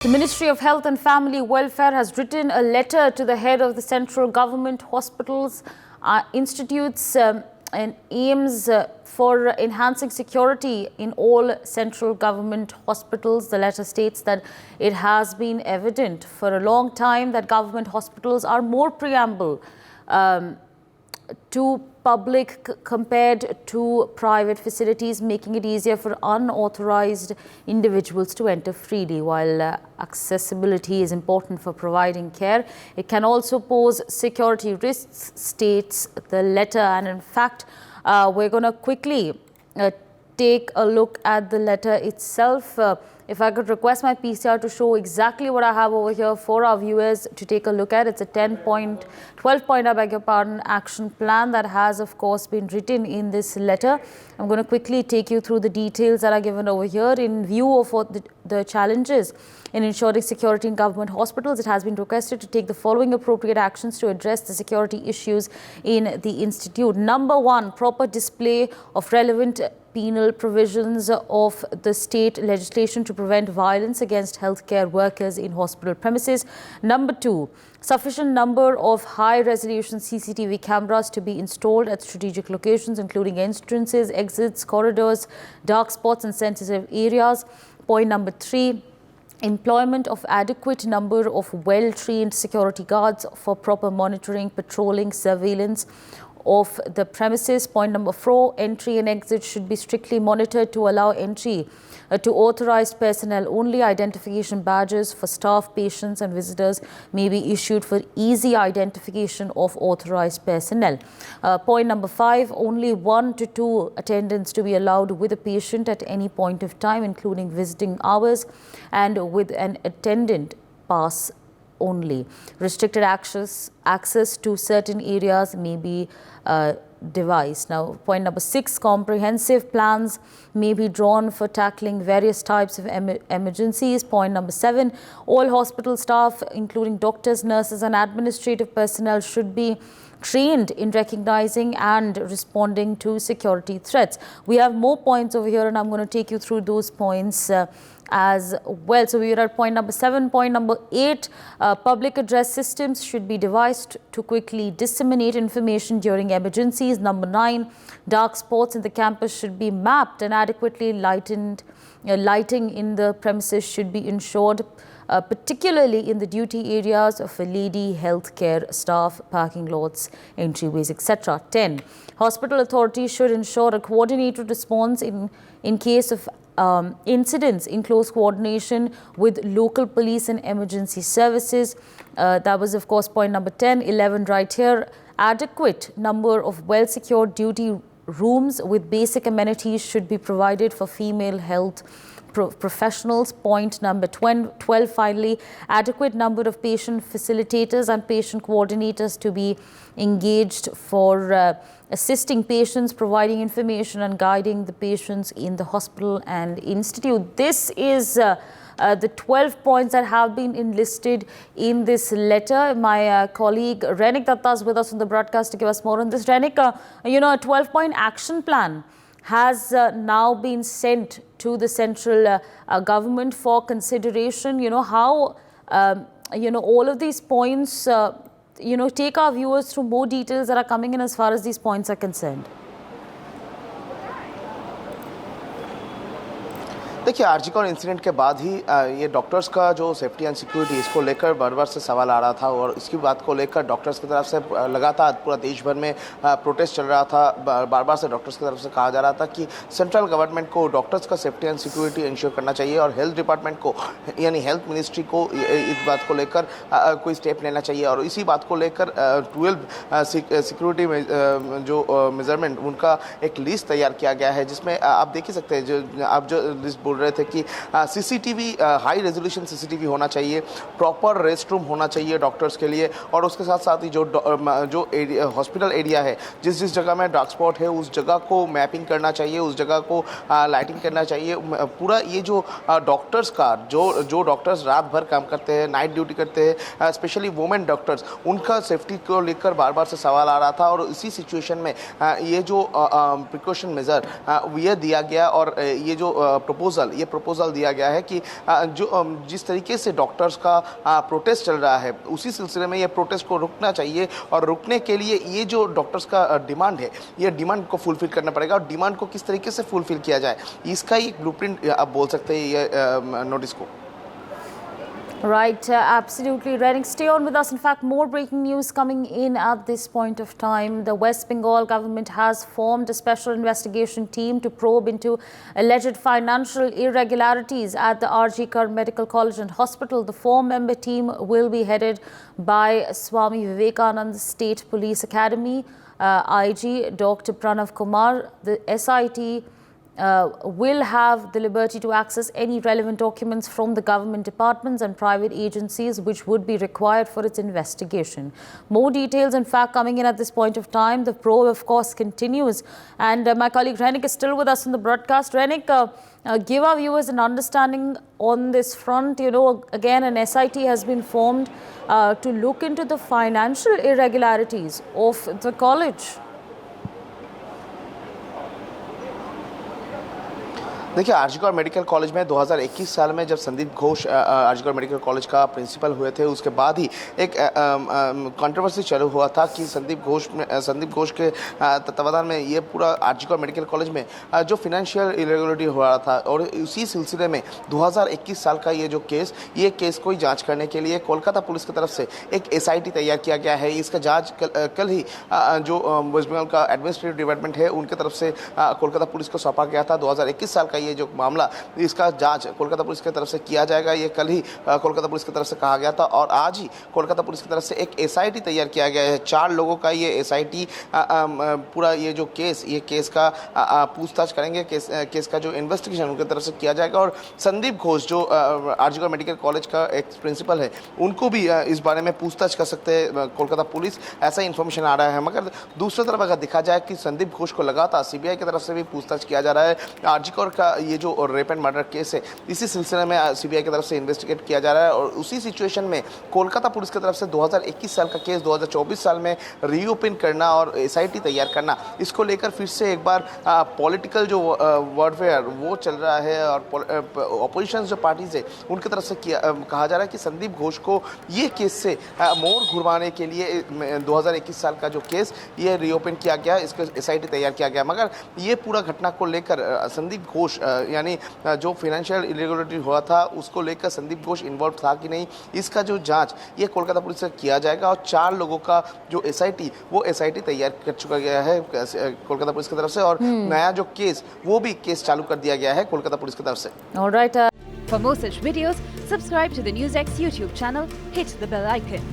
The Ministry of Health and Family Welfare has written a letter to the head of the central government hospitals, institutes and aims for enhancing security in all central government hospitals. The letter states that it has been evident for a long time that government hospitals are more preamble to public compared to private facilities, making it easier for unauthorized individuals to enter freely. While accessibility is important for providing care, it can also pose security risks, states the letter. And in fact, we're going to quickly take a look at the letter itself. If I could request my PCR to show exactly what I have over here for our viewers to take a look at. It's a 12 point, I beg your pardon, action plan that has, of course, been written in this letter. I'm going to quickly take you through the details that are given over here. In view of what the challenges in ensuring security in government hospitals, it has been requested to take the following appropriate actions to address the security issues in the institute. Number one, proper display of relevant penal provisions of the state legislation to prevent violence against healthcare workers in hospital premises. Number two, sufficient number of high-resolution CCTV cameras to be installed at strategic locations, including entrances, exits, corridors, dark spots and sensitive areas. Point number three, employment of adequate number of well-trained security guards for proper monitoring, patrolling, surveillance of the premises. Point number four, entry and exit should be strictly monitored to allow entry to authorized personnel only. Identification badges for staff, patients and visitors may be issued for easy identification of authorized personnel. Point number five, only 1 to 2 attendants to be allowed with a patient at any point of time, including visiting hours, and with an attendant pass only. Restricted access to certain areas may be devised. Now, point number six, comprehensive plans may be drawn for tackling various types of emergencies. Point number seven, all hospital staff, including doctors, nurses and administrative personnel, should be trained in recognizing and responding to security threats. We have more points over here and I'm going to take you through those points as well. So we are at point number seven. Point number eight, public address systems should be devised to quickly disseminate information during emergencies. Number nine, dark spots in the campus should be mapped and adequately lighting in the premises should be ensured, particularly in the duty areas of lady healthcare staff, parking lots, entryways, etc. 10. Hospital authorities should ensure a coordinated response in case of incidents in close coordination with local police and emergency services. That was, of course, point number 10. 11 right here. Adequate number of well-secured duty rooms with basic amenities should be provided for female health professionals. Point number 12, finally, adequate number of patient facilitators and patient coordinators to be engaged for assisting patients, providing information and guiding the patients in the hospital and institute. This is the 12 points that have been enlisted in this letter. My colleague Renik Datta is with us on the broadcast to give us more on this. Renik, a 12-point action plan has now been sent to the central government for consideration. How all of these points take our viewers through more details that are coming in as far as these points are concerned. देखिए, RG Kar incident के बाद ही ये doctors का जो safety and security, इसको लेकर बार बार से सवाल आ रहा था और इसकी बात को लेकर डॉक्टर्स की तरफ से लगातार पूरा देश भर में प्रोटेस्ट चल रहा था। बार बार से डॉक्टर्स की तरफ से कहा जा रहा था कि सेंट्रल गवर्नमेंट को डॉक्टर्स का सेफ्टी एंड सिक्योरिटी इंश्योर करना चाहिए और हेल्थ डिपार्टमेंट को, यानी हेल्थ मिनिस्ट्री को, इस बात को लेकर कोई स्टेप लेना चाहिए। और इसी बात को लेकर 12 सिक्योरिटी जो मेजरमेंट, उनका एक लिस्ट तैयार किया गया है, जिसमें आप देख ही सकते हैं, जो आप जो लिस्ट बोल रहे थे कि सीसीटीवी, हाई रेजोल्यूशन सीसीटीवी होना चाहिए, प्रॉपर रेस्ट रूम होना चाहिए डॉक्टर्स के लिए, और उसके साथ साथ ही जो हॉस्पिटल एरिया है, जिस जगह में डार्क स्पॉट है, उस जगह को मैपिंग करना चाहिए, उस जगह को लाइटिंग करना चाहिए। पूरा ये जो डॉक्टर्स का जो डॉक्टर्स रात भर काम करते हैं, नाइट ड्यूटी करते हैं, स्पेशली वुमेन डॉक्टर्स, उनका सेफ्टी को लेकर बार बार से सवाल आ रहा था। और इसी सिचुएशन में ये जो प्रिकॉशन मेजर ये दिया गया और ये जो प्रपोज प्रपोजल दिया गया है कि जो जिस तरीके से डॉक्टर्स का प्रोटेस्ट चल रहा है, उसी सिलसिले में ये प्रोटेस्ट को रुकना चाहिए और रुकने के लिए ये जो डॉक्टर्स का डिमांड है, ये डिमांड को फुलफिल करना पड़ेगा और डिमांड को किस तरीके से फुलफिल किया जाए, इसका ही एक ब्लूप्रिंट आप बोल सकते हैं ये नोटिस को। Right, absolutely. Renik, stay on with us. In fact, more breaking news coming in at this point of time. The West Bengal government has formed a special investigation team to probe into alleged financial irregularities at the RG Kar Medical College and Hospital. The 4-member team will be headed by Swami Vivekananda State Police Academy, IG Dr. Pranav Kumar. The SIT will have the liberty to access any relevant documents from the government departments and private agencies which would be required for its investigation. More details, in fact, coming in at this point of time. The probe, of course, continues. And my colleague Renik is still with us on the broadcast. Renik, give our viewers an understanding on this front. You know, again, an SIT has been formed to look into the financial irregularities of the college. देखिए, RG Kar medical college में 2021 साल में जब Sandeep Ghosh RG Kar medical college का principal हुए थे, उसके बाद ही एक कंट्रोवर्सी चालू हुआ था कि संदीप घोष के तत्वाधान में ये पूरा आरजीकर मेडिकल कॉलेज में जो फिनेंशियल इरेगुलरिटी हो रहा था और उसी सिलसिले में 2021 साल का ये केस को जांच करने के लिए कोलकाता पुलिस की तरफ से एक SIT तैयार किया गया है। इसका जांच कल ही जो वेस्ट बंगाल का एडमिनिस्ट्रेटिव डिपार्टमेंट है उनके तरफ से कोलकाता पुलिस को सौंपा गया था। 2021 साल का ये जो मामला, इसका जांच कोलकाता पुलिस की तरफ से किया जाएगा, ये कल ही कोलकाता पुलिस की तरफ से कहा गया था और आज ही कोलकाता पुलिस की तरफ से एक SIT तैयार किया गया है। 4 लोगों का ये SIT पूरा ये जो केस का पूछताछ करेंगे, केस का जो इन्वेस्टिगेशन उनकी तरफ से किया जाएगा और संदीप घोष जो आरजीकर मेडिकल कॉलेज का एक प्रिंसिपल है, उनको भी इस बारे में पूछताछ कर सकते हैं कोलकाता पुलिस, ऐसा इन्फॉर्मेशन आ रहा है। मगर दूसरी तरफ अगर देखा जाए कि संदीप घोष को लगातार CBI की तरफ से भी पूछताछ किया जा रहा है। आरजीकर का ये जो रेप एंड मर्डर केस है, इसी सिलसिले में CBI की तरफ से इन्वेस्टिगेट किया जा रहा है और उसी सिचुएशन में कोलकाता पुलिस की तरफ से 2021 साल का केस 2024 साल में रीओपन करना और SIT तैयार करना, इसको लेकर फिर से एक बार पॉलिटिकल जो वॉरफेयर वो चल रहा है और ऑपोजिशन जो पार्टीज है उनकी तरफ से कहा जा रहा है कि संदीप घोष को ये केस से मोड़ घुरवाने के लिए 2021 साल का जो केस ये रीओपन किया गया, इसका SIT तैयार किया गया। मगर ये पूरा घटना को लेकर संदीप घोष यानी जो फाइनेंशियल इरेगुलरिटी हुआ था उसको लेकर संदीप घोष इन्वॉल्व था कि नहीं, इसका जो जांच ये कोलकाता पुलिस से किया जाएगा और 4 लोगों का जो SIT तैयार कर चुका गया है कोलकाता पुलिस की तरफ से और नया जो केस वो भी केस चालू कर दिया गया है कोलकाता पुलिस की तरफ से। For more such videos, subscribe to the NewsX YouTube channel, hit the bell icon.